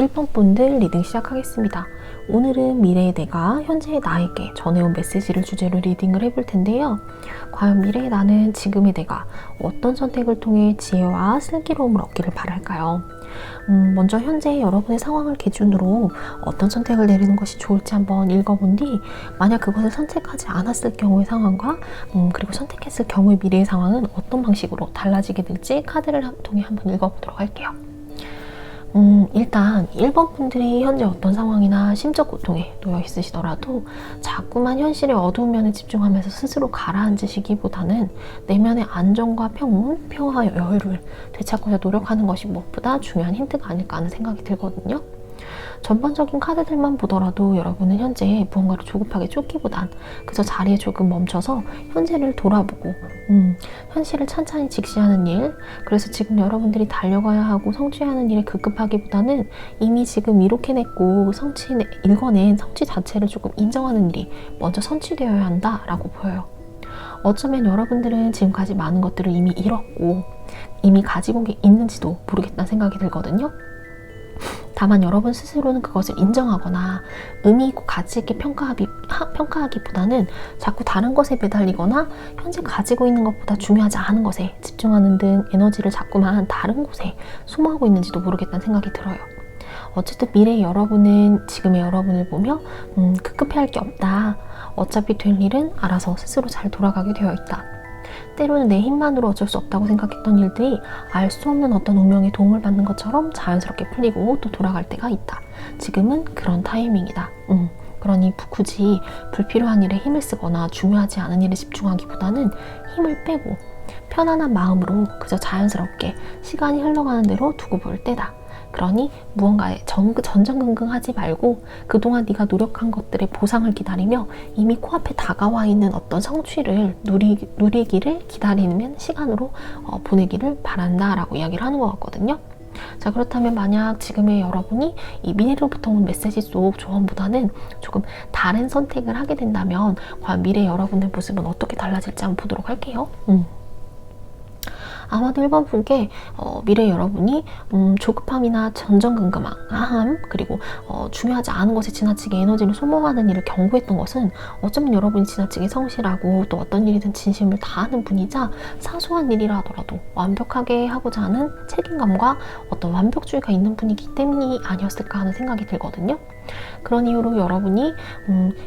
1번 분들 리딩 시작하겠습니다. 오늘은 미래의 내가 현재의 나에게 전해온 메시지를 주제로 리딩을 해볼 텐데요. 과연 미래의 나는 지금의 내가 어떤 선택을 통해 지혜와 슬기로움을 얻기를 바랄까요? 먼저 현재 여러분의 상황을 기준으로 어떤 선택을 내리는 것이 좋을지 한번 읽어본 뒤, 만약 그것을 선택하지 않았을 경우의 상황과 그리고 선택했을 경우의 미래의 상황은 어떤 방식으로 달라지게 될지 카드를 통해 한번 읽어보도록 할게요. 일단 1번 분들이 현재 어떤 상황이나 심적 고통에 놓여 있으시더라도 자꾸만 현실의 어두운 면에 집중하면서 스스로 가라앉으시기보다는 내면의 안정과 평화와 여유를 되찾고자 노력하는 것이 무엇보다 중요한 힌트가 아닐까 하는 생각이 들거든요. 전반적인 카드들만 보더라도 여러분은 현재 무언가를 조급하게 쫓기보단 그저 자리에 조금 멈춰서 현재를 돌아보고 현실을 찬찬히 직시하는 일, 그래서 지금 여러분들이 달려가야 하고 성취해야 하는 일에 급급하기보다는 이미 지금 이룩해냈고 읽어낸 성취 자체를 조금 인정하는 일이 먼저 선취되어야 한다라고 보여요. 어쩌면 여러분들은 지금까지 많은 것들을 이미 잃었고 이미 가지고 온 게 있는지도 모르겠다는 생각이 들거든요. 다만 여러분 스스로는 그것을 인정하거나 의미 있고 가치 있게 평가하기보다는 자꾸 다른 것에 매달리거나 현재 가지고 있는 것보다 중요하지 않은 것에 집중하는 등 에너지를 자꾸만 다른 곳에 소모하고 있는지도 모르겠다는 생각이 들어요. 어쨌든 미래의 여러분은 지금의 여러분을 보며 급급해할 게 없다. 어차피 될 일은 알아서 스스로 잘 돌아가게 되어 있다. 때로는 내 힘만으로 어쩔 수 없다고 생각했던 일들이 알 수 없는 어떤 운명의 도움을 받는 것처럼 자연스럽게 풀리고 또 돌아갈 때가 있다. 지금은 그런 타이밍이다. 그러니 굳이 불필요한 일에 힘을 쓰거나 중요하지 않은 일에 집중하기보다는 힘을 빼고 편안한 마음으로 그저 자연스럽게 시간이 흘러가는 대로 두고 볼 때다. 그러니 무언가에 전전긍긍하지 말고 그동안 네가 노력한 것들의 보상을 기다리며 이미 코앞에 다가와 있는 어떤 성취를 누리기를 기다리는 시간으로 보내기를 바란다 라고 이야기를 하는 것 같거든요. 자, 그렇다면 만약 지금의 여러분이 이 미래로부터 온 메시지 속 조언보다는 조금 다른 선택을 하게 된다면 과연 미래 여러분의 모습은 어떻게 달라질지 한번 보도록 할게요. 아마도 1번 분께 미래 여러분이 조급함이나 전전긍긍함, 그리고 중요하지 않은 것에 지나치게 에너지를 소모하는 일을 경고했던 것은 어쩌면 여러분이 지나치게 성실하고 또 어떤 일이든 진심을 다하는 분이자 사소한 일이라 하더라도 완벽하게 하고자 하는 책임감과 어떤 완벽주의가 있는 분이기 때문이 아니었을까 하는 생각이 들거든요. 그런 이유로 여러분이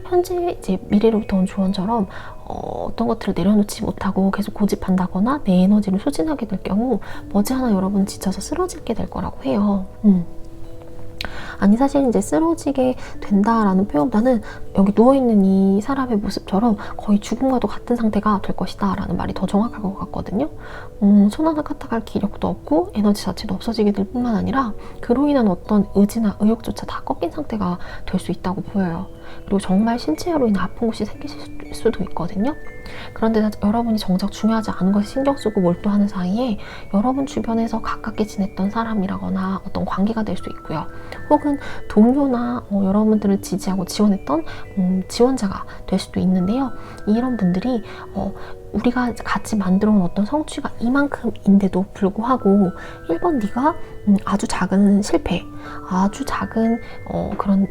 현재 이제 미래로부터 온 조언처럼 어떤 것들을 내려놓지 못하고 계속 고집한다거나 내 에너지를 소진하게 될 경우 머지않아 여러분은 지쳐서 쓰러지게 될 거라고 해요. 아니, 사실 이제 쓰러지게 된다라는 표현보다는 여기 누워있는 이 사람의 모습처럼 거의 죽음과도 같은 상태가 될 것이다 라는 말이 더 정확할 것 같거든요. 손 하나 까딱할 기력도 없고 에너지 자체도 없어지게 될 뿐만 아니라 그로 인한 어떤 의지나 의욕조차 다 꺾인 상태가 될 수 있다고 보여요. 그리고 정말 신체로 인한 아픈 곳이 생기실 수도 있거든요. 그런데 여러분이 정작 중요하지 않은 것에 신경 쓰고 몰두하는 사이에 여러분 주변에서 가깝게 지냈던 사람이라거나 어떤 관계가 될 수 있고요. 혹은 동료나 여러분들을 지지하고 지원했던 지원자가 될 수도 있는데요. 이런 분들이 우리가 같이 만들어 놓은 어떤 성취가 이만큼인데도 불구하고 1번 네가 아주 작은 실패, 아주 작은 그런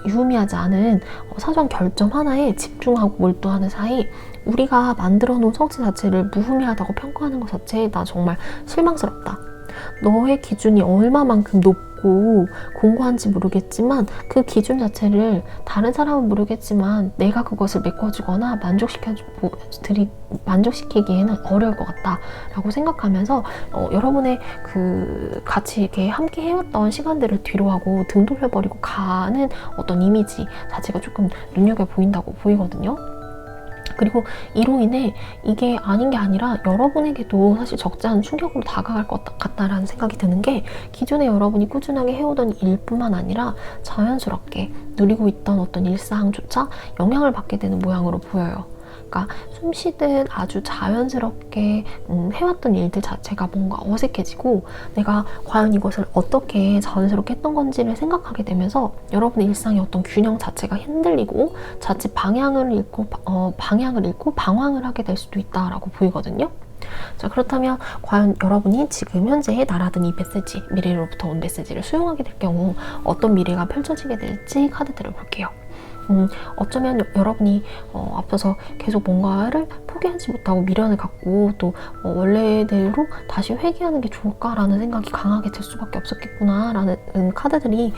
유의미하지 않은 사소한 결점 하나에 집중하고 몰두하는 사이 우리가 만들어 놓은 성취 자체를 무의미하다고 평가하는 것 자체에 나 정말 실망스럽다. 너의 기준이 얼마만큼 높고 공고한지 모르겠지만 그 기준 자체를 다른 사람은 모르겠지만 내가 그것을 메꿔주거나 만족시키기에는 어려울 것 같다 라고 생각하면서 여러분의 그 같이 이렇게 함께 해왔던 시간들을 뒤로하고 등 돌려버리고 가는 어떤 이미지 자체가 조금 눈여겨 보인다고 보이거든요. 그리고 이로 인해 이게 아닌 게 아니라 여러분에게도 사실 적지 않은 충격으로 다가갈 것 같다라는 생각이 드는 게 기존에 여러분이 꾸준하게 해오던 일뿐만 아니라 자연스럽게 누리고 있던 어떤 일상조차 영향을 받게 되는 모양으로 보여요. 그러니까 숨쉬듯 아주 자연스럽게 해왔던 일들 자체가 뭔가 어색해지고 내가 과연 이것을 어떻게 자연스럽게 했던 건지를 생각하게 되면서 여러분의 일상의 어떤 균형 자체가 흔들리고 자칫 방향을 잃고 방황을 하게 될 수도 있다라고 보이거든요. 자, 그렇다면 과연 여러분이 지금 현재 날아든 이 메시지, 미래로부터 온 메시지를 수용하게 될 경우 어떤 미래가 펼쳐지게 될지 카드들을 볼게요. 어쩌면 여러분이 앞서서 계속 뭔가를 포기하지 못하고 미련을 갖고 또 원래대로 다시 회귀하는 게 좋을까라는 생각이 강하게 들 수밖에 없었겠구나라는 카드들이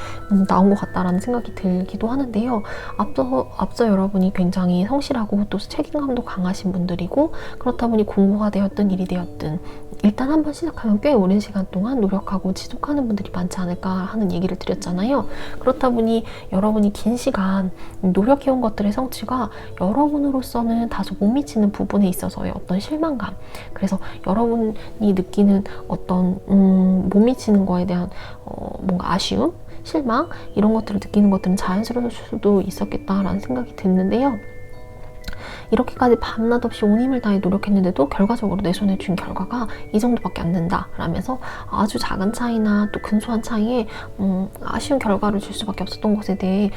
나온 것 같다라는 생각이 들기도 하는데요. 앞서 여러분이 굉장히 성실하고 또 책임감도 강하신 분들이고, 그렇다 보니 공부가 되었든 일이 되었든 일단 한번 시작하면 꽤 오랜 시간 동안 노력하고 지속하는 분들이 많지 않을까 하는 얘기를 드렸잖아요. 그렇다 보니 여러분이 긴 시간 노력해온 것들의 성취가 여러분으로서는 다소 못 미치는 부분에 있어서의 어떤 실망감, 그래서 여러분이 느끼는 어떤 못 미치는 거에 대한 뭔가 아쉬움, 실망, 이런 것들을 느끼는 것들은 자연스러울 수도 있었겠다라는 생각이 드는데요. 이렇게까지 밤낮 없이 온 힘을 다해 노력했는데도 결과적으로 내 손에 쥔 결과가 이 정도밖에 안 된다 라면서 아주 작은 차이나 또 근소한 차이에 아쉬운 결과를 줄 수밖에 없었던 것에 대해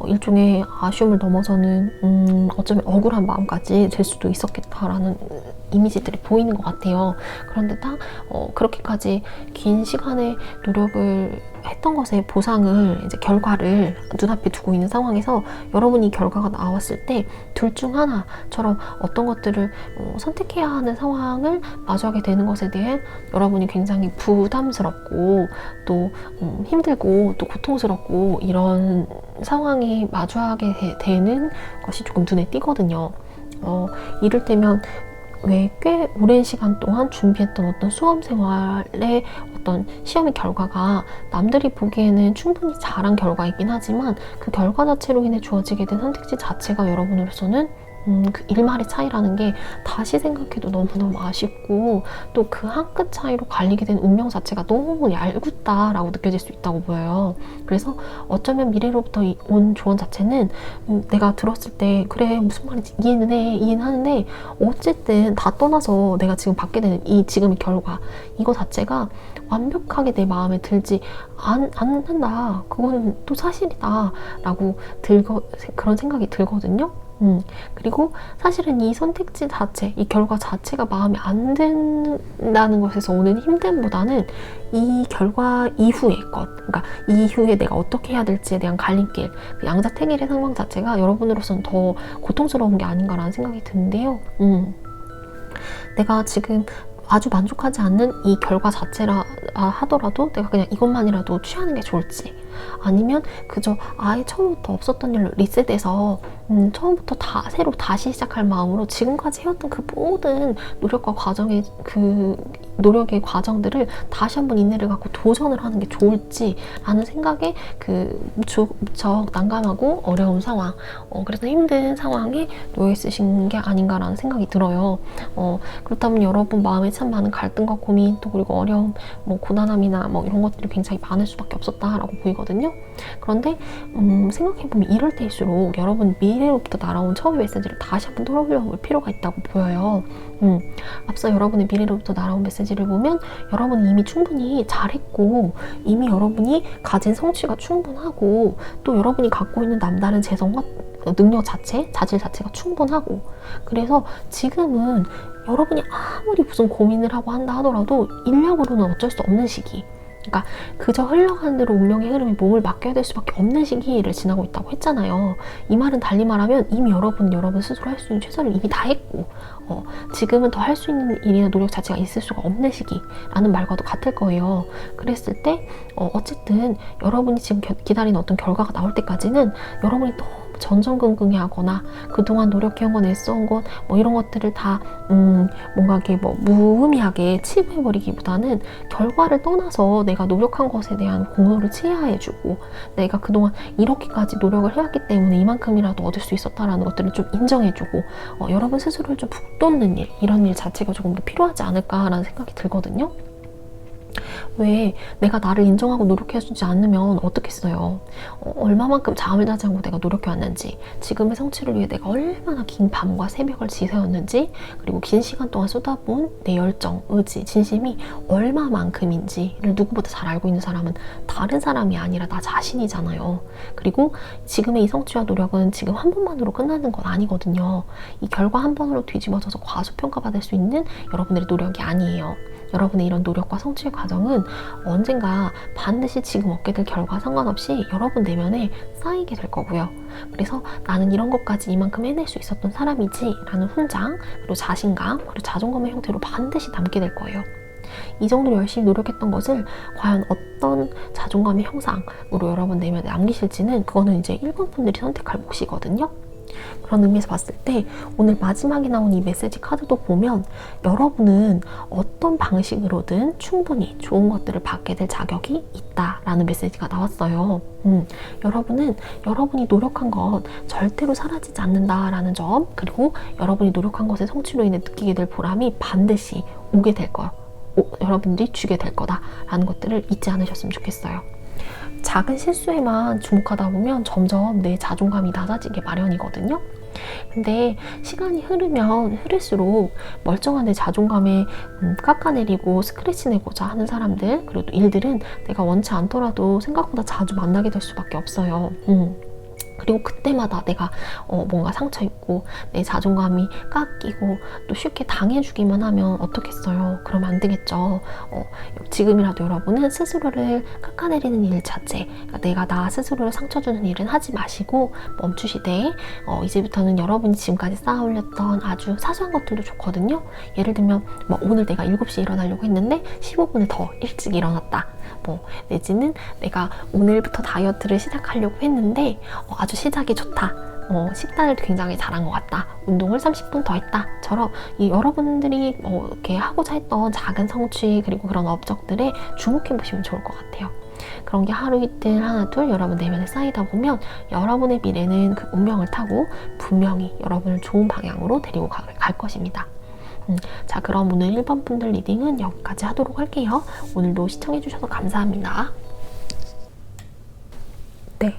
일종의 아쉬움을 넘어서는 어쩌면 억울한 마음까지 될 수도 있었겠다라는 이미지들이 보이는 것 같아요. 그런데 딱 그렇게까지 긴 시간의 노력을 했던 것의 보상을, 이제 결과를 눈앞에 두고 있는 상황에서 여러분이 결과가 나왔을 때 둘 중 하나처럼 어떤 것들을 선택해야 하는 상황을 마주하게 되는 것에 대해 여러분이 굉장히 부담스럽고 또 힘들고 또 고통스럽고 이런 상황이 마주하게 되는 것이 조금 눈에 띄거든요. 이를테면 왜 꽤 오랜 시간 동안 준비했던 어떤 수험 생활의 어떤 시험의 결과가 남들이 보기에는 충분히 잘한 결과이긴 하지만 그 결과 자체로 인해 주어지게 된 선택지 자체가 여러분으로서는 그 일말의 차이라는 게 다시 생각해도 너무너무 아쉽고, 또 그 한 끗 차이로 갈리게 된 운명 자체가 너무 얄궂다라고 느껴질 수 있다고 보여요. 그래서 어쩌면 미래로부터 온 조언 자체는 내가 들었을 때 그래 무슨 말인지 이해는 하는데 어쨌든 다 떠나서 내가 지금 받게 되는 이 지금의 결과, 이거 자체가 완벽하게 내 마음에 들지 않는다, 그건 또 사실이다 라고 그런 생각이 들거든요. 그리고 사실은 이 선택지 자체, 이 결과 자체가 마음에 안 든다는 것에서 오는 힘듦보다는 이 결과 이후의 것, 그러니까 이후에 내가 어떻게 해야 될지에 대한 갈림길, 그 양자택일의 상황 자체가 여러분으로서는 더 고통스러운 게 아닌가라는 생각이 드는데요. 내가 지금 아주 만족하지 않는 이 결과 자체라 하더라도 내가 그냥 이것만이라도 취하는 게 좋을지, 아니면 그저 아예 처음부터 없었던 일로 리셋해서 처음부터 새로 다시 시작할 마음으로 지금까지 해왔던 그 모든 노력과 노력의 과정들을 다시 한번 인내를 갖고 도전을 하는 게 좋을지 라는 생각에 무척 난감하고 어려운 상황, 그래서 힘든 상황에 놓여 있으신 게 아닌가라는 생각이 들어요. 그렇다면 여러분 마음에 참 많은 갈등과 고민, 또 그리고 어려움, 고난함이나 이런 것들이 굉장히 많을 수밖에 없었다라고 보이거든요. 그런데 생각해보면 이럴 때일수록 여러분 미래로부터 날아온 처음의 메시지를 다시 한번 돌아볼 필요가 있다고 보여요. 앞서 여러분의 미래로부터 날아온 메시지를 보면 여러분이 이미 충분히 잘했고, 이미 여러분이 가진 성취가 충분하고, 또 여러분이 갖고 있는 남다른 재성과 능력 자체, 자질 자체가 충분하고, 그래서 지금은 여러분이 아무리 무슨 고민을 하고 한다 하더라도 인력으로는 어쩔 수 없는 시기, 그러니까 그저 흘러가는 대로 운명의 흐름에 몸을 맡겨야 될 수밖에 없는 시기를 지나고 있다고 했잖아요. 이 말은 달리 말하면 이미 여러분 스스로 할 수 있는 최선을 이미 다 했고, 지금은 더 할 수 있는 일이나 노력 자체가 있을 수가 없는 시기라는 말과도 같을 거예요. 그랬을 때 어쨌든 여러분이 지금 기다리는 어떤 결과가 나올 때까지는 여러분이 너무 전전긍긍해 하거나 그동안 노력해온 건 애써온 것 이런 것들을 다 뭔가 이렇게 무의미하게 치부해버리기보다는 결과를 떠나서 내가 노력한 것에 대한 공로를 치하해주고, 내가 그동안 이렇게까지 노력을 해왔기 때문에 이만큼이라도 얻을 수 있었다라는 것들을 좀 인정해주고 여러분 스스로를 좀 북돋는 일, 이런 일 자체가 조금 더 필요하지 않을까라는 생각이 들거든요. 왜 내가 나를 인정하고 노력해주지 않으면 어떻겠어요? 얼마만큼 잠을 자지 않고 내가 노력해왔는지, 지금의 성취를 위해 내가 얼마나 긴 밤과 새벽을 지새웠는지, 그리고 긴 시간 동안 쏟아부은 내 열정, 의지, 진심이 얼마만큼인지를 누구보다 잘 알고 있는 사람은 다른 사람이 아니라 나 자신이잖아요. 그리고 지금의 이 성취와 노력은 지금 한 번만으로 끝나는 건 아니거든요. 이 결과 한 번으로 뒤집어져서 과소평가받을 수 있는 여러분들의 노력이 아니에요. 여러분의 이런 노력과 성취의 과정은 언젠가 반드시 지금 얻게 될 결과와 상관없이 여러분 내면에 쌓이게 될 거고요. 그래서 나는 이런 것까지 이만큼 해낼 수 있었던 사람이지 라는 훈장, 그리고 자신감, 그리고 자존감의 형태로 반드시 남게 될 거예요. 이 정도로 열심히 노력했던 것을 과연 어떤 자존감의 형상으로 여러분 내면에 남기실지는 그거는 이제 1번 분들이 선택할 몫이거든요. 그런 의미에서 봤을 때 오늘 마지막에 나온 이 메시지 카드도 보면 여러분은 어떤 방식으로든 충분히 좋은 것들을 받게 될 자격이 있다라는 메시지가 나왔어요. 여러분은 여러분이 노력한 것 절대로 사라지지 않는다라는 점, 그리고 여러분이 노력한 것의 성취로 인해 느끼게 될 보람이 반드시 오게 될 거예요. 여러분들이 주게 될 거다라는 것들을 잊지 않으셨으면 좋겠어요. 작은 실수에만 주목하다 보면 점점 내 자존감이 낮아지게 마련이거든요. 근데 시간이 흐르면 흐를수록 멀쩡한 내 자존감에 깎아내리고 스크래치 내고자 하는 사람들, 그리고 또 일들은 내가 원치 않더라도 생각보다 자주 만나게 될 수밖에 없어요. 그리고 그때마다 내가 뭔가 상처 입고 내 자존감이 깎이고 또 쉽게 당해주기만 하면 어떻겠어요? 그러면 안 되겠죠. 지금이라도 여러분은 스스로를 깎아내리는 일 자체, 그러니까 내가 나 스스로를 상처 주는 일은 하지 마시고 멈추시되 이제부터는 여러분이 지금까지 쌓아 올렸던 아주 사소한 것들도 좋거든요. 예를 들면 오늘 내가 7시에 일어나려고 했는데 15분을 더 일찍 일어났다. 내지는 내가 오늘부터 다이어트를 시작하려고 했는데 아주 시작이 좋다. 식단을 굉장히 잘한 것 같다. 운동을 30분 더 했다.처럼 이 여러분들이 이렇게 하고자 했던 작은 성취, 그리고 그런 업적들에 주목해 보시면 좋을 것 같아요. 그런 게 하루 이틀 하나 둘 여러분 내면에 쌓이다 보면 여러분의 미래는 그 운명을 타고 분명히 여러분을 좋은 방향으로 데리고 갈 것입니다. 자, 그럼 오늘 1번 분들 리딩은 여기까지 하도록 할게요. 오늘도 시청해주셔서 감사합니다. 네,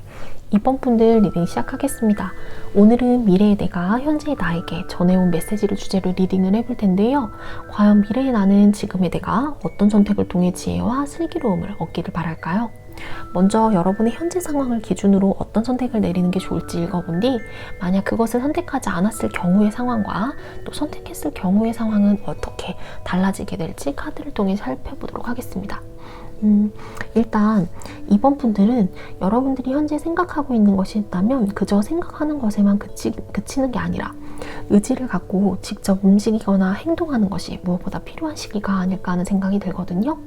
2번 분들 리딩 시작하겠습니다. 오늘은 미래의 내가 현재의 나에게 전해온 메시지를 주제로 리딩을 해볼 텐데요. 과연 미래의 나는 지금의 내가 어떤 선택을 통해 지혜와 슬기로움을 얻기를 바랄까요? 먼저 여러분의 현재 상황을 기준으로 어떤 선택을 내리는 게 좋을지 읽어본 뒤, 만약 그것을 선택하지 않았을 경우의 상황과 또 선택했을 경우의 상황은 어떻게 달라지게 될지 카드를 통해 살펴보도록 하겠습니다. 일단 2번 분들은 여러분들이 현재 생각하고 있는 것이 있다면 그저 생각하는 것에만 그치는 게 아니라 의지를 갖고 직접 움직이거나 행동하는 것이 무엇보다 필요한 시기가 아닐까 하는 생각이 들거든요.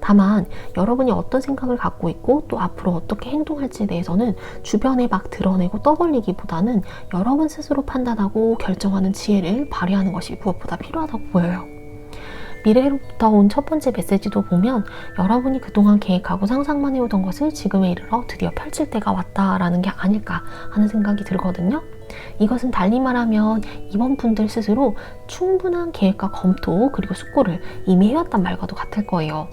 다만 여러분이 어떤 생각을 갖고 있고 또 앞으로 어떻게 행동할지에 대해서는 주변에 막 드러내고 떠벌리기보다는 여러분 스스로 판단하고 결정하는 지혜를 발휘하는 것이 무엇보다 필요하다고 보여요. 미래로부터 온 첫 번째 메시지도 보면 여러분이 그동안 계획하고 상상만 해오던 것을 지금에 이르러 드디어 펼칠 때가 왔다라는 게 아닐까 하는 생각이 들거든요. 이것은 달리 말하면 이번 분들 스스로 충분한 계획과 검토 그리고 숙고를 이미 해왔단 말과도 같을 거예요.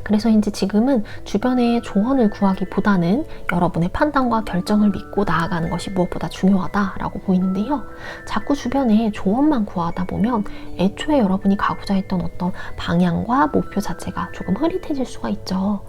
그래서인지 지금은 주변의 조언을 구하기보다는 여러분의 판단과 결정을 믿고 나아가는 것이 무엇보다 중요하다라고 보이는데요. 자꾸 주변에 조언만 구하다 보면 애초에 여러분이 가고자 했던 어떤 방향과 목표 자체가 조금 흐릿해질 수가 있죠.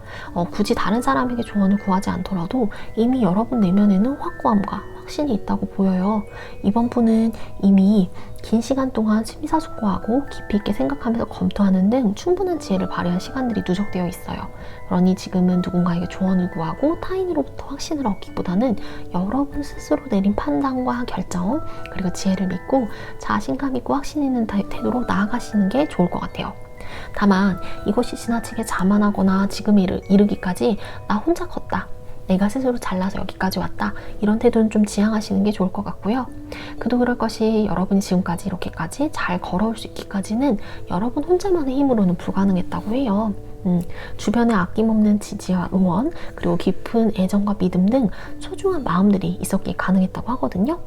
굳이 다른 사람에게 조언을 구하지 않더라도 이미 여러분 내면에는 확고함과 확신이 있다고 보여요. 이번 분은 이미 긴 시간 동안 심사숙고하고 깊이 있게 생각하면서 검토하는 등 충분한 지혜를 발휘한 시간들이 누적되어 있어요. 그러니 지금은 누군가에게 조언을 구하고 타인으로부터 확신을 얻기보다는 여러분 스스로 내린 판단과 결정 그리고 지혜를 믿고 자신감 있고 확신 있는 태도로 나아가시는 게 좋을 것 같아요. 다만 이것이 지나치게 자만하거나 지금 이르기까지 나 혼자 컸다, 내가 스스로 잘나서 여기까지 왔다, 이런 태도는 좀 지양하시는 게 좋을 것 같고요. 그도 그럴 것이 여러분이 지금까지 이렇게까지 잘 걸어올 수 있기까지는 여러분 혼자만의 힘으로는 불가능했다고 해요. 주변에 아낌없는 지지와 응원, 그리고 깊은 애정과 믿음 등 소중한 마음들이 있었기에 가능했다고 하거든요.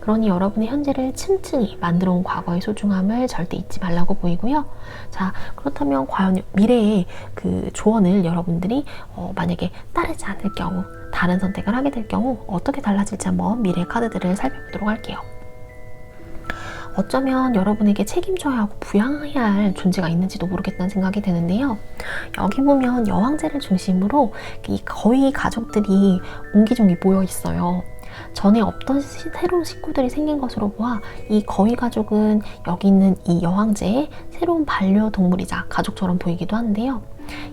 그러니 여러분의 현재를 층층이 만들어 온 과거의 소중함을 절대 잊지 말라고 보이고요. 자, 그렇다면 과연 미래의 그 조언을 여러분들이 만약에 따르지 않을 경우, 다른 선택을 하게 될 경우 어떻게 달라질지 한번 미래의 카드들을 살펴보도록 할게요. 어쩌면 여러분에게 책임져야 하고 부양해야 할 존재가 있는지도 모르겠다는 생각이 드는데요. 여기 보면 여왕제를 중심으로 이 거위 가족들이 옹기종기 모여 있어요. 전에 없던 새로운 식구들이 생긴 것으로 보아 이 거위 가족은 여기 있는 이 여왕제의 새로운 반려동물이자 가족처럼 보이기도 하는데요.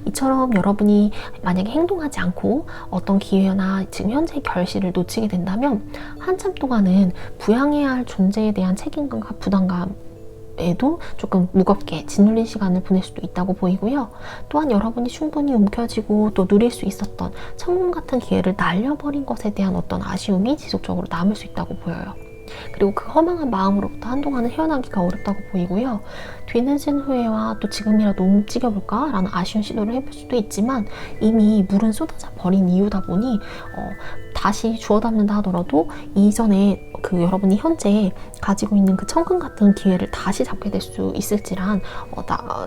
이처럼 여러분이 만약에 행동하지 않고 어떤 기회나 지금 현재의 결실을 놓치게 된다면 한참 동안은 부양해야 할 존재에 대한 책임감과 부담감에도 조금 무겁게 짓눌린 시간을 보낼 수도 있다고 보이고요. 또한 여러분이 충분히 움켜쥐고 또 누릴 수 있었던 천금 같은 기회를 날려버린 것에 대한 어떤 아쉬움이 지속적으로 남을 수 있다고 보여요. 그리고 그 허망한 마음으로부터 한동안은 헤어나기가 어렵다고 보이고요. 뒤늦은 후회와 또 지금이라도 움직여볼까 라는 아쉬운 시도를 해볼 수도 있지만 이미 물은 쏟아져 버린 이유다 보니 다시 주워 담는다 하더라도 이전에 그 여러분이 현재 가지고 있는 그 천금 같은 기회를 다시 잡게 될 수 있을지란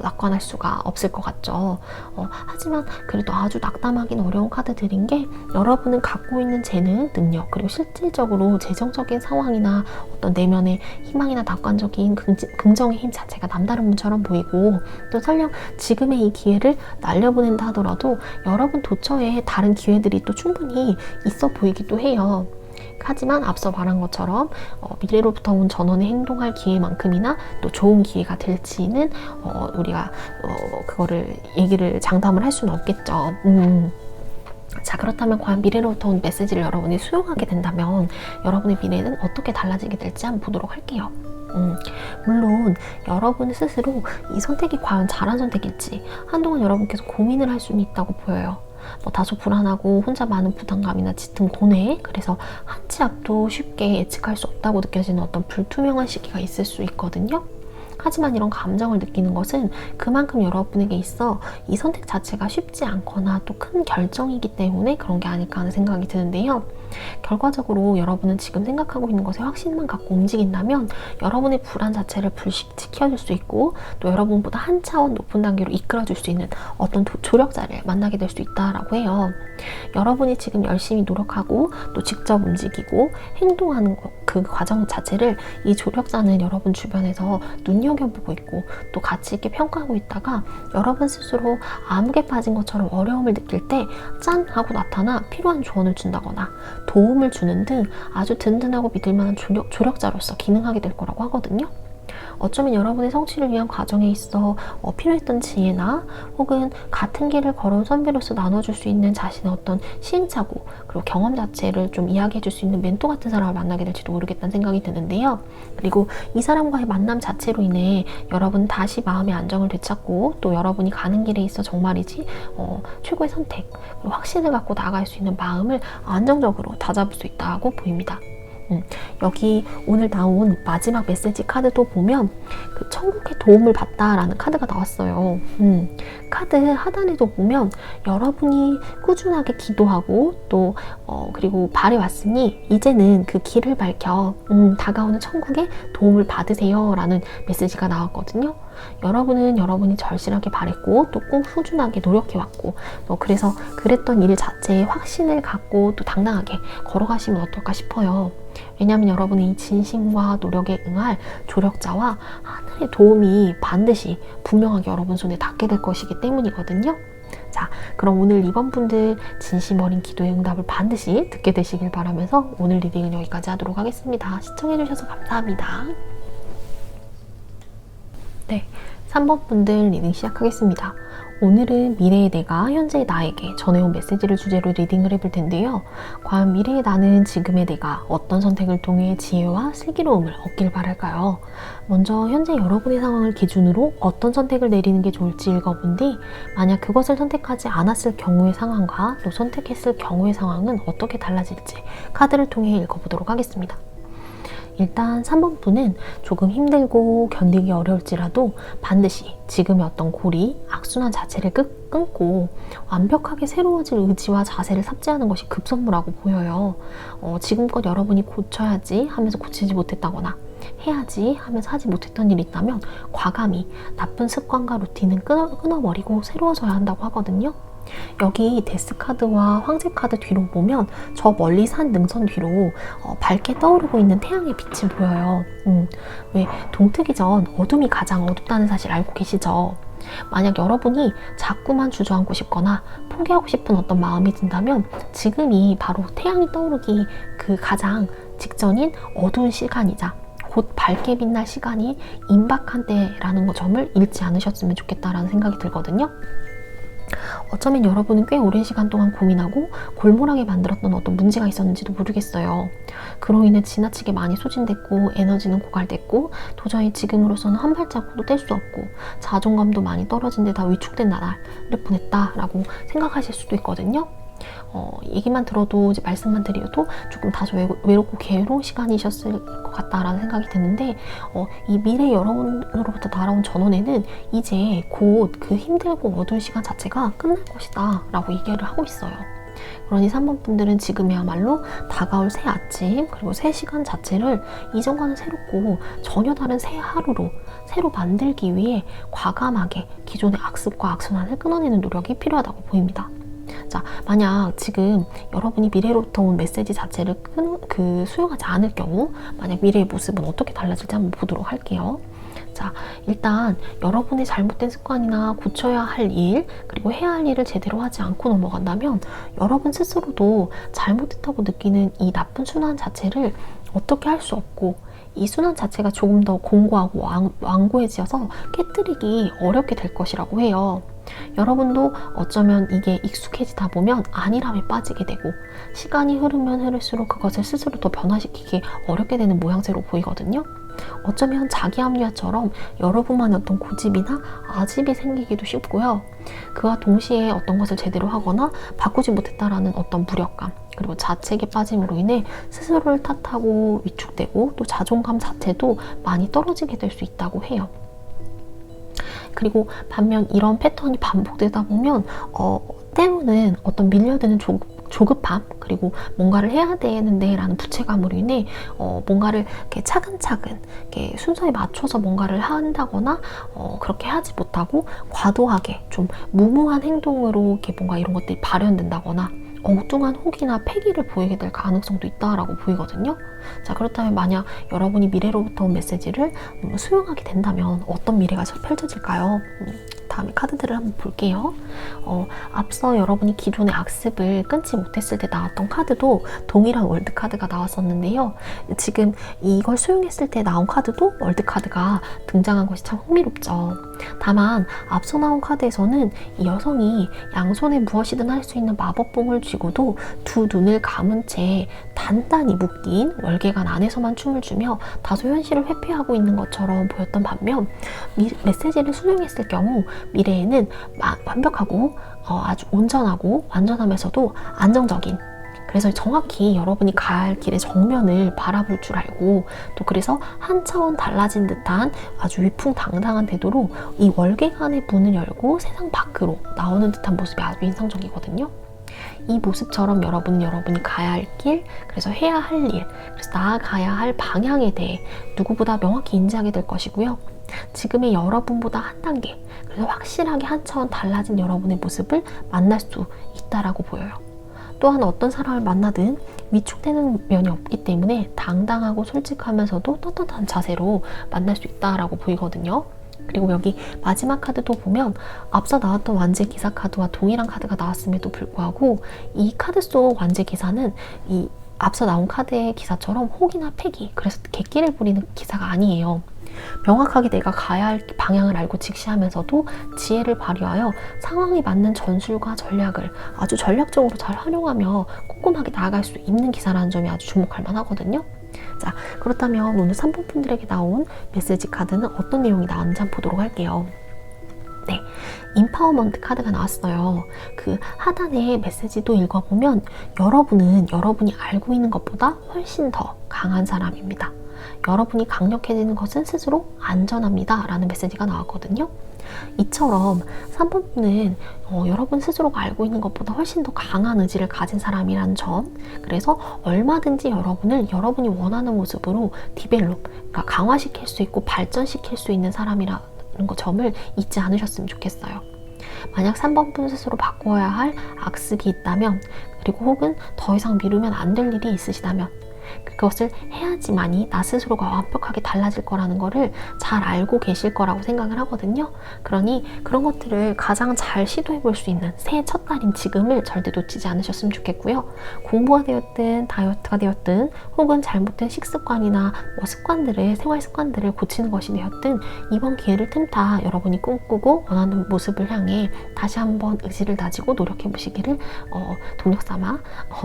낙관할 수가 없을 것 같죠. 하지만 그래도 아주 낙담하긴 어려운 카드들인 게 여러분은 갖고 있는 재능, 능력, 그리고 실질적으로 재정적인 상황이나 어떤 내면의 희망이나 낙관적인 긍정의 힘 자체가 남다른 분처럼 보이고, 또 설령 지금의 이 기회를 날려보낸다 하더라도 여러분 도처에 다른 기회들이 또 충분히 있어 보이기도 해요. 하지만 앞서 말한 것처럼 미래로부터 온 전원에 행동할 기회만큼이나 또 좋은 기회가 될지는 우리가 그거를 장담을 할 수는 없겠죠. 자, 그렇다면 과연 미래로부터 온 메시지를 여러분이 수용하게 된다면 여러분의 미래는 어떻게 달라지게 될지 한번 보도록 할게요. 물론 여러분 스스로 이 선택이 과연 잘한 선택일지 한동안 여러분께서 고민을 할 수는 있다고 보여요. 다소 불안하고 혼자 많은 부담감이나 짙은 고뇌, 그래서 한 치 앞도 쉽게 예측할 수 없다고 느껴지는 어떤 불투명한 시기가 있을 수 있거든요. 하지만 이런 감정을 느끼는 것은 그만큼 여러분에게 있어 이 선택 자체가 쉽지 않거나 또 큰 결정이기 때문에 그런 게 아닐까 하는 생각이 드는데요. 결과적으로 여러분은 지금 생각하고 있는 것에 확신만 갖고 움직인다면 여러분의 불안 자체를 불식시켜줄 수 있고 또 여러분보다 한 차원 높은 단계로 이끌어줄 수 있는 어떤 조력자를 만나게 될 수 있다라고 해요. 여러분이 지금 열심히 노력하고 또 직접 움직이고 행동하는 그 과정 자체를 이 조력자는 여러분 주변에서 눈여겨보고 있고 또 가치 있게 평가하고 있다가 여러분 스스로 암흑에 빠진 것처럼 어려움을 느낄 때 짠! 하고 나타나 필요한 조언을 준다거나 도움을 주는 등 아주 든든하고 믿을만한 조력자로서 기능하게 될 거라고 하거든요. 어쩌면 여러분의 성취를 위한 과정에 있어 필요했던 지혜나 혹은 같은 길을 걸어온 선배로서 나눠줄 수 있는 자신의 어떤 시행착오 그리고 경험 자체를 좀 이야기해줄 수 있는 멘토 같은 사람을 만나게 될지도 모르겠다는 생각이 드는데요. 그리고 이 사람과의 만남 자체로 인해 여러분 다시 마음의 안정을 되찾고 또 여러분이 가는 길에 있어 정말이지 최고의 선택 그리고 확신을 갖고 나아갈 수 있는 마음을 안정적으로 다잡을 수 있다고 보입니다. 여기 오늘 나온 마지막 메시지 카드도 보면 그 천국의 도움을 받다라는 카드가 나왔어요. 카드 하단에도 보면 여러분이 꾸준하게 기도하고 또 그리고 바래왔으니 이제는 그 길을 밝혀 다가오는 천국의 도움을 받으세요 라는 메시지가 나왔거든요. 여러분은 여러분이 절실하게 바랬고 또 꼭 꾸준하게 노력해왔고 그래서 그랬던 일 자체에 확신을 갖고 또 당당하게 걸어가시면 어떨까 싶어요. 왜냐하면 여러분의 이 진심과 노력에 응할 조력자와 하늘의 도움이 반드시 분명하게 여러분 손에 닿게 될 것이기 때문이거든요. 자, 그럼 오늘 이번 분들 진심 어린 기도의 응답을 반드시 듣게 되시길 바라면서 오늘 리딩은 여기까지 하도록 하겠습니다. 시청해주셔서 감사합니다. 네, 3번 분들 리딩 시작하겠습니다. 오늘은 미래의 내가 현재의 나에게 전해온 메시지를 주제로 리딩을 해볼 텐데요. 과연 미래의 나는 지금의 내가 어떤 선택을 통해 지혜와 슬기로움을 얻길 바랄까요? 먼저 현재 여러분의 상황을 기준으로 어떤 선택을 내리는 게 좋을지 읽어본 뒤 만약 그것을 선택하지 않았을 경우의 상황과 또 선택했을 경우의 상황은 어떻게 달라질지 카드를 통해 읽어보도록 하겠습니다. 일단 3번 분은 조금 힘들고 견디기 어려울지라도 반드시 지금의 어떤 고리, 악순환 자체를 끊고 완벽하게 새로워질 의지와 자세를 삭제하는 것이 급선무라고 보여요. 지금껏 여러분이 고쳐야지 하면서 고치지 못했다거나 해야지 하면서 하지 못했던 일이 있다면 과감히 나쁜 습관과 루틴은 끊어버리고 새로워져야 한다고 하거든요. 여기 데스카드와 황제카드 뒤로 보면 저 멀리 산 능선 뒤로 밝게 떠오르고 있는 태양의 빛이 보여요. 왜 동트기 전 어둠이 가장 어둡다는 사실 알고 계시죠? 만약 여러분이 자꾸만 주저앉고 싶거나 포기하고 싶은 어떤 마음이 든다면 지금이 바로 태양이 떠오르기 그 가장 직전인 어두운 시간이자 곧 밝게 빛날 시간이 임박한 때라는 점을 잃지 않으셨으면 좋겠다라는 생각이 들거든요. 어쩌면 여러분은 꽤 오랜 시간 동안 고민하고 골몰하게 만들었던 어떤 문제가 있었는지도 모르겠어요. 그로 인해 지나치게 많이 소진됐고 에너지는 고갈됐고 도저히 지금으로서는 한 발자국도 뗄 수 없고 자존감도 많이 떨어진 데다 위축된 나날을 보냈다라고 생각하실 수도 있거든요. 얘기만 들어도 이제 말씀만 드려도 조금 다소 외롭고 괴로운 시간이셨을 것 같다라는 생각이 드는데 이 미래 여러분으로부터 날아온 전원에는 이제 곧 그 힘들고 어두운 시간 자체가 끝날 것이다 라고 얘기를 하고 있어요. 그러니 3번 분들은 지금이야말로 다가올 새 아침 그리고 새 시간 자체를 이전과는 새롭고 전혀 다른 새 하루로 새로 만들기 위해 과감하게 기존의 악습과 악순환을 끊어내는 노력이 필요하다고 보입니다. 자, 만약 지금 여러분이 미래로부터 온 메시지 자체를 수용하지 않을 경우 만약 미래의 모습은 어떻게 달라질지 한번 보도록 할게요. 자, 일단 여러분의 잘못된 습관이나 고쳐야 할 일 그리고 해야 할 일을 제대로 하지 않고 넘어간다면 여러분 스스로도 잘못했다고 느끼는 이 나쁜 순환 자체를 어떻게 할 수 없고 이 순환 자체가 조금 더 공고하고 완고해져서 깨뜨리기 어렵게 될 것이라고 해요. 여러분도 어쩌면 이게 익숙해지다 보면 안일함에 빠지게 되고 시간이 흐르면 흐를수록 그것을 스스로 더 변화시키기 어렵게 되는 모양새로 보이거든요. 어쩌면 자기 합리화처럼 여러분만의 어떤 고집이나 아집이 생기기도 쉽고요. 그와 동시에 어떤 것을 제대로 하거나 바꾸지 못했다라는 어떤 무력감 그리고 자책에 빠짐으로 인해 스스로를 탓하고 위축되고 또 자존감 자체도 많이 떨어지게 될 수 있다고 해요. 그리고 반면 이런 패턴이 반복되다 보면 때로는 어떤 밀려드는 조급함 그리고 뭔가를 해야 되는데 라는 부채감으로 인해 뭔가를 이렇게 차근차근 이렇게 순서에 맞춰서 뭔가를 한다거나 그렇게 하지 못하고 과도하게 좀 무모한 행동으로 이렇게 뭔가 이런 것들이 발현된다거나 엉뚱한 혹이나 패기를 보이게 될 가능성도 있다라고 보이거든요. 자, 그렇다면 만약 여러분이 미래로부터 온 메시지를 수용하게 된다면 어떤 미래가 펼쳐질까요? 다음에 카드들을 한번 볼게요. 앞서 여러분이 기존의 악습을 끊지 못했을 때 나왔던 카드도 동일한 월드카드가 나왔었는데요. 지금 이걸 수용했을 때 나온 카드도 월드카드가 등장한 것이 참 흥미롭죠. 다만 앞서 나온 카드에서는 이 여성이 양손에 무엇이든 할 수 있는 마법봉을 쥐고도 두 눈을 감은 채 단단히 묶인 월계관 안에서만 춤을 추며 다소 현실을 회피하고 있는 것처럼 보였던 반면 메시지를 수용했을 경우 미래에는 완벽하고 아주 온전하고 완전하면서도 안정적인 그래서 정확히 여러분이 가야 할 길의 정면을 바라볼 줄 알고 또 그래서 한 차원 달라진 듯한 아주 위풍당당한 태도로 이 월계관의 문을 열고 세상 밖으로 나오는 듯한 모습이 아주 인상적이거든요. 이 모습처럼 여러분이 가야 할 길, 그래서 해야 할 일, 그래서 나아가야 할 방향에 대해 누구보다 명확히 인지하게 될 것이고요. 지금의 여러분보다 한 단계, 그래서 확실하게 한 차원 달라진 여러분의 모습을 만날 수 있다라고 보여요. 또한 어떤 사람을 만나든 위축되는 면이 없기 때문에 당당하고 솔직하면서도 떳떳한 자세로 만날 수 있다라고 보이거든요. 그리고 여기 마지막 카드도 보면 앞서 나왔던 완제 기사 카드와 동일한 카드가 나왔음에도 불구하고 이 카드 속 완제 기사는 이 앞서 나온 카드의 기사처럼 혹이나 패기, 그래서 객기를 부리는 기사가 아니에요. 명확하게 내가 가야 할 방향을 알고 직시하면서도 지혜를 발휘하여 상황에 맞는 전술과 전략을 아주 전략적으로 잘 활용하며 꼼꼼하게 나아갈 수 있는 기사라는 점이 아주 주목할 만하거든요. 자, 그렇다면 오늘 3번 분들에게 나온 메시지 카드는 어떤 내용이 나왔는지 한번 보도록 할게요. 네, 인파워먼트 카드가 나왔어요. 그 하단의 메시지도 읽어보면 여러분은 여러분이 알고 있는 것보다 훨씬 더 강한 사람입니다. 여러분이 강력해지는 것은 스스로 안전합니다. 라는 메시지가 나왔거든요. 이처럼 3번분은 여러분 스스로가 알고 있는 것보다 훨씬 더 강한 의지를 가진 사람이라는 점, 그래서 얼마든지 여러분을 여러분이 원하는 모습으로 디벨롭, 그러니까 강화시킬 수 있고 발전시킬 수 있는 사람이라는 점을 잊지 않으셨으면 좋겠어요. 만약 3번분 스스로 바꿔야 할 악습이 있다면, 그리고 혹은 더 이상 미루면 안 될 일이 있으시다면 그것을 해야지만이 나 스스로가 완벽하게 달라질 거라는 거를 잘 알고 계실 거라고 생각을 하거든요. 그러니 그런 것들을 가장 잘 시도해 볼 수 있는 새해 첫 달인 지금을 절대 놓치지 않으셨으면 좋겠고요. 공부가 되었든 다이어트가 되었든 혹은 잘못된 식습관이나 습관들을, 생활 습관들을 고치는 것이 되었든 이번 기회를 틈타 여러분이 꿈꾸고 원하는 모습을 향해 다시 한번 의지를 다지고 노력해 보시기를 동력 삼아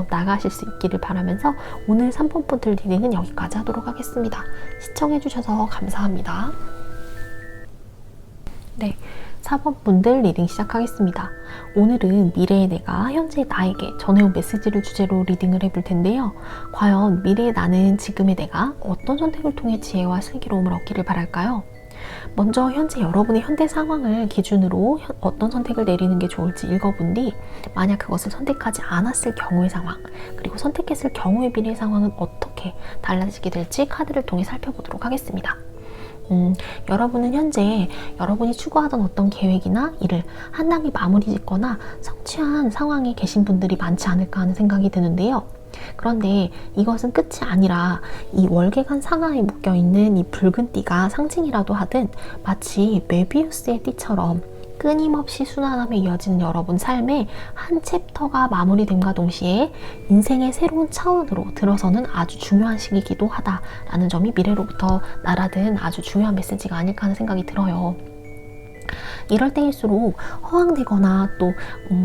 나가실 수 있기를 바라면서 오늘 3번 분들 리딩은 여기까지 하도록 하겠습니다. 시청해주셔서 감사합니다. 네, 4번 분들 리딩 시작하겠습니다. 오늘은 미래의 내가 현재 나에게 전해온 메시지를 주제로 리딩을 해볼 텐데요. 과연 미래의 나는 지금의 내가 어떤 선택을 통해 지혜와 슬기로움을 얻기를 바랄까요? 먼저 현재 여러분의 현대 상황을 기준으로 어떤 선택을 내리는 게 좋을지 읽어본 뒤 만약 그것을 선택하지 않았을 경우의 상황, 그리고 선택했을 경우의 미래의 상황은 어떻게 달라지게 될지 카드를 통해 살펴보도록 하겠습니다. 여러분은 현재 여러분이 추구하던 어떤 계획이나 일을 한 단계 마무리 짓거나 성취한 상황에 계신 분들이 많지 않을까 하는 생각이 드는데요. 그런데 이것은 끝이 아니라 이 월계관 상하에 묶여있는 이 붉은 띠가 상징이라도 하듯 마치 메비우스의 띠처럼 끊임없이 순환하며 이어지는 여러분 삶의 한 챕터가 마무리됨과 동시에 인생의 새로운 차원으로 들어서는 아주 중요한 시기이기도 하다라는 점이 미래로부터 날아든 아주 중요한 메시지가 아닐까 하는 생각이 들어요. 이럴 때일수록 허황되거나 또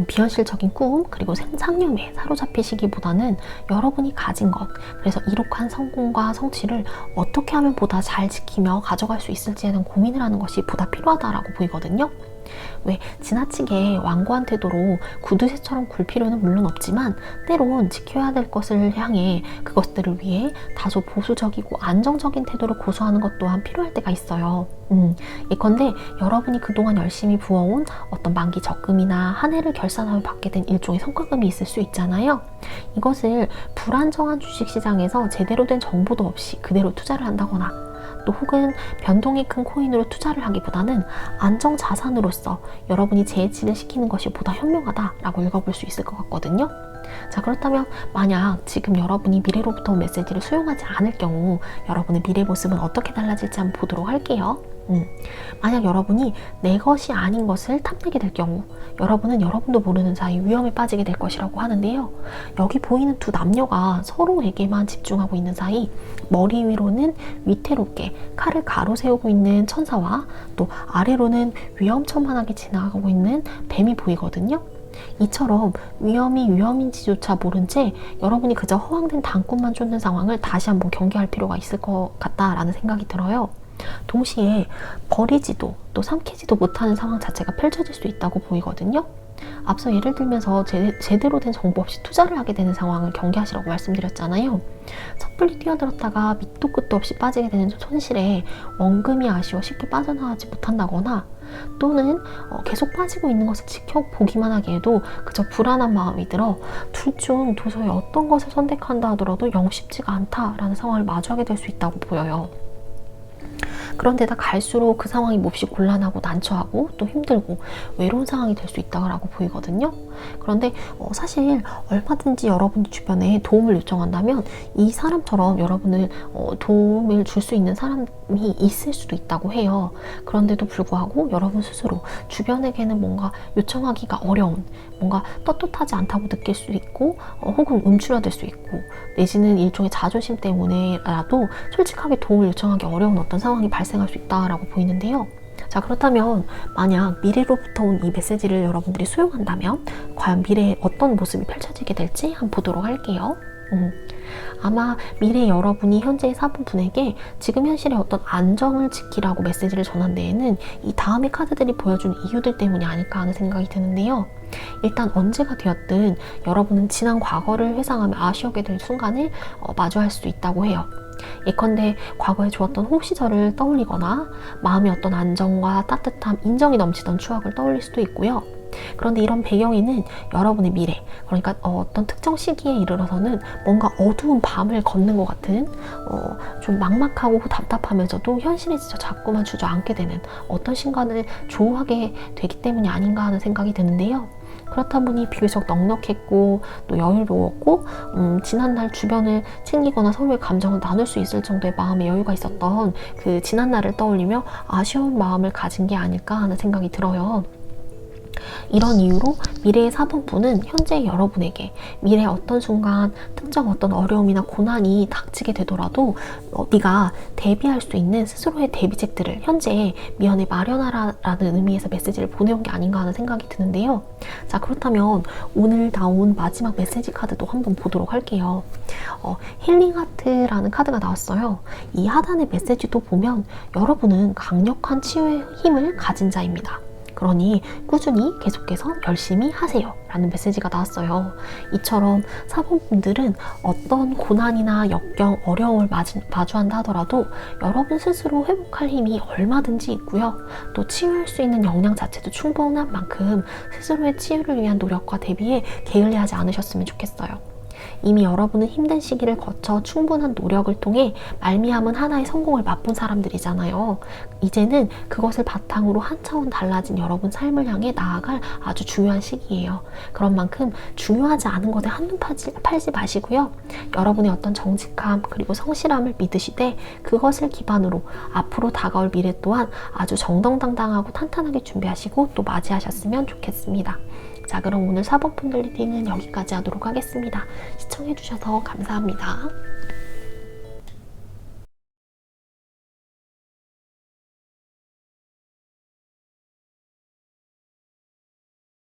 비현실적인 꿈, 그리고 상념에 사로잡히시기보다는 여러분이 가진 것, 그래서 이룩한 성공과 성취를 어떻게 하면 보다 잘 지키며 가져갈 수 있을지에 대한 고민을 하는 것이 보다 필요하다라고 보이거든요. 왜 지나치게 완고한 태도로 구두쇠처럼 굴 필요는 물론 없지만 때론 지켜야 될 것을 향해 그것들을 위해 다소 보수적이고 안정적인 태도를 고수하는 것 또한 필요할 때가 있어요. 예컨대 여러분이 그동안 열심히 부어온 어떤 만기 적금이나 한 해를 결산하며 받게 된 일종의 성과금이 있을 수 있잖아요. 이것을 불안정한 주식시장에서 제대로 된 정보도 없이 그대로 투자를 한다거나 또 혹은 변동이 큰 코인으로 투자를 하기보다는 안정자산으로서 여러분이 재해치를 시키는 것이 보다 현명하다라고 읽어볼 수 있을 것 같거든요. 자, 그렇다면 만약 지금 여러분이 미래로부터 온 메시지를 수용하지 않을 경우 여러분의 미래 모습은 어떻게 달라질지 한번 보도록 할게요. 만약 여러분이 내 것이 아닌 것을 탐내게 될 경우 여러분은 여러분도 모르는 사이 위험에 빠지게 될 것이라고 하는데요. 여기 보이는 두 남녀가 서로에게만 집중하고 있는 사이 머리 위로는 위태롭게 칼을 가로 세우고 있는 천사와 또 아래로는 위험천만하게 지나가고 있는 뱀이 보이거든요. 이처럼 위험이 위험인지조차 모른 채 여러분이 그저 허황된 단꿈만 쫓는 상황을 다시 한번 경계할 필요가 있을 것 같다라는 생각이 들어요. 동시에 버리지도 또 삼키지도 못하는 상황 자체가 펼쳐질 수 있다고 보이거든요. 앞서 예를 들면서 제대로 된 정보 없이 투자를 하게 되는 상황을 경계하시라고 말씀드렸잖아요. 섣불리 뛰어들었다가 밑도 끝도 없이 빠지게 되는 손실에 원금이 아쉬워 쉽게 빠져나가지 못한다거나 또는 계속 빠지고 있는 것을 지켜보기만 하게 해도 그저 불안한 마음이 들어 둘 중 도저히 어떤 것을 선택한다 하더라도 영 쉽지가 않다라는 상황을 마주하게 될 수 있다고 보여요. 그런데다 갈수록 그 상황이 몹시 곤란하고 난처하고 또 힘들고 외로운 상황이 될 수 있다고 보이거든요. 그런데 사실 얼마든지 여러분 주변에 도움을 요청한다면 이 사람처럼 여러분을 도움을 줄 수 있는 사람이 있을 수도 있다고 해요. 그런데도 불구하고 여러분 스스로 주변에게는 뭔가 요청하기가 어려운, 뭔가 떳떳하지 않다고 느낄 수 있고 혹은 움츠러들 수 있고 내지는 일종의 자존심 때문에라도 솔직하게 도움을 요청하기 어려운 어떤 상황이 발생할 수 있다라고 보이는데요. 자, 그렇다면 만약 미래로부터 온 이 메시지를 여러분들이 수용한다면 과연 미래에 어떤 모습이 펼쳐지게 될지 한번 보도록 할게요. 아마 미래 여러분이 현재의 4번분에게 지금 현실의 어떤 안정을 지키라고 메시지를 전한 데에는 이 다음의 카드들이 보여준 이유들 때문이 아닐까 하는 생각이 드는데요. 일단 언제가 되었든 여러분은 지난 과거를 회상하며 아쉬워하게 될 순간을 마주할 수 있다고 해요. 예컨대 과거에 좋았던 호시절을 떠올리거나 마음의 어떤 안정과 따뜻함, 인정이 넘치던 추억을 떠올릴 수도 있고요. 그런데 이런 배경에는 여러분의 미래, 그러니까 어떤 특정 시기에 이르러서는 뭔가 어두운 밤을 걷는 것 같은 좀 막막하고 답답하면서도 현실에 지쳐 자꾸만 주저앉게 되는 어떤 순간을 조우하게 되기 때문이 아닌가 하는 생각이 드는데요. 그렇다 보니 비교적 넉넉했고 또 여유로웠고 지난날 주변을 챙기거나 서로의 감정을 나눌 수 있을 정도의 마음의 여유가 있었던 그 지난날을 떠올리며 아쉬운 마음을 가진 게 아닐까 하는 생각이 들어요. 이런 이유로 미래의 4번분은 현재 여러분에게 미래의 어떤 순간 특정 어떤 어려움이나 고난이 닥치게 되더라도 네가 대비할 수 있는 스스로의 대비책들을 현재 미연에 마련하라라는 의미에서 메시지를 보내온 게 아닌가 하는 생각이 드는데요. 자, 그렇다면 오늘 나온 마지막 메시지 카드도 한번 보도록 할게요. 힐링 하트라는 카드가 나왔어요. 이 하단의 메시지도 보면 여러분은 강력한 치유의 힘을 가진 자입니다. 그러니 꾸준히 계속해서 열심히 하세요 라는 메시지가 나왔어요. 이처럼 4번분들은 어떤 고난이나 역경, 어려움을 마주한다 하더라도 여러분 스스로 회복할 힘이 얼마든지 있고요. 또 치유할 수 있는 역량 자체도 충분한 만큼 스스로의 치유를 위한 노력과 대비에 게을리하지 않으셨으면 좋겠어요. 이미 여러분은 힘든 시기를 거쳐 충분한 노력을 통해 말미암은 하나의 성공을 맛본 사람들이잖아요. 이제는 그것을 바탕으로 한 차원 달라진 여러분 삶을 향해 나아갈 아주 중요한 시기예요. 그런 만큼 중요하지 않은 것에 한눈 팔지 마시고요. 여러분의 어떤 정직함 그리고 성실함을 믿으시되 그것을 기반으로 앞으로 다가올 미래 또한 아주 정정당당하고 탄탄하게 준비하시고 또 맞이하셨으면 좋겠습니다. 자, 그럼 오늘 4번분 리딩은 여기까지 하도록 하겠습니다. 시청해주셔서 감사합니다.